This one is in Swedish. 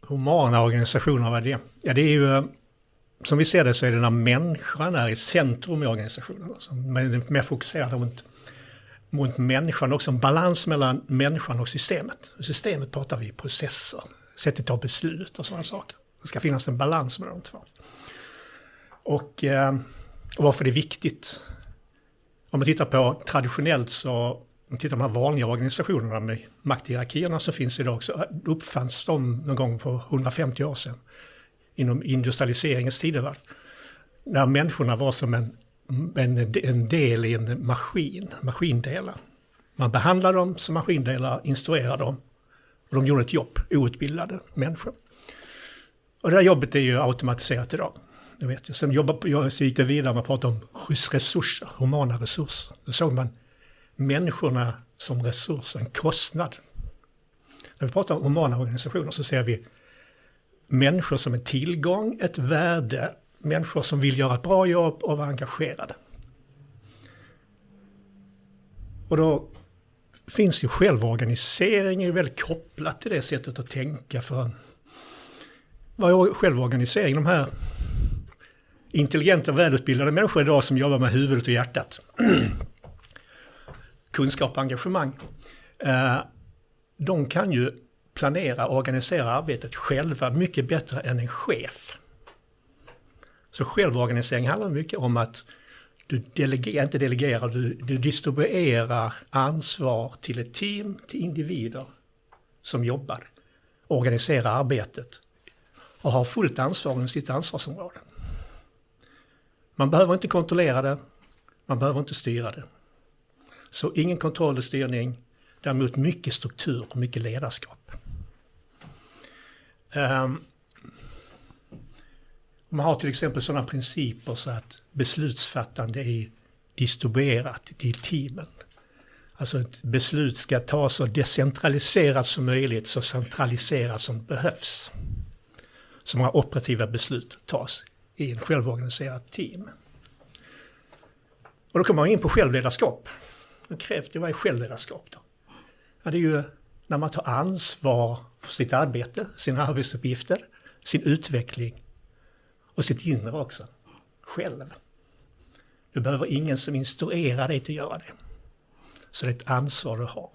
humana organisationer, vad är det? Ja, det är ju, som vi ser det så är det när människan är i centrum i organisationen. Alltså, men det är mer fokuserad mot människan, också en balans mellan människan och systemet. Systemet pratar vi processer, sättet att ta beslut och sådana saker. Det ska finnas en balans mellan de två. Och varför det är viktigt. Om man tittar på traditionellt så, om man tittar på de här vanliga organisationerna med makthierarkierna som finns idag, så uppfanns de någon gång på 150 år sedan inom industrialiseringens tidevarv. När människorna var som en del i en maskindelar. Man behandlade dem som maskindelar, instruerade dem och de gjorde ett jobb, outbildade människor. Och det här jobbet är ju automatiserat idag. Jag vet ju. Så gick det vidare, man pratade om resurser, humana resurser. Då såg man människorna som resurser, en kostnad. När vi pratar om humana organisationer så ser vi människor som en tillgång, ett värde, människor som vill göra ett bra jobb och vara engagerade. Och då finns ju självorganisering är väldigt kopplat till det sättet att tänka. För vad är självorganisering? De här intelligenta, välutbildade människor idag som jobbar med huvudet och hjärtat. Kunskap och engagemang. De kan ju planera och organisera arbetet själva mycket bättre än en chef. Så självorganisering handlar mycket om att du du distribuerar ansvar till ett team, till individer som jobbar, organiserar arbetet och har fullt ansvar inom sitt ansvarsområde. Man behöver inte kontrollera det, man behöver inte styra det. Så ingen kontroll och styrning, däremot mycket struktur och mycket ledarskap. Man har till exempel sådana principer så att beslutsfattande är distribuerat till teamen. Alltså ett beslut ska tas så decentraliserat som möjligt, så centraliserat som behövs. Så många operativa beslut tas i en självorganiserat team. Och då kommer man in på självledarskap. Vad är självledarskap då? Ja, det är ju när man tar ansvar för sitt arbete, sina arbetsuppgifter, sin utveckling och sitt inre också. Själv. Du behöver ingen som instruerar dig till att göra det. Så det är ett ansvar du har.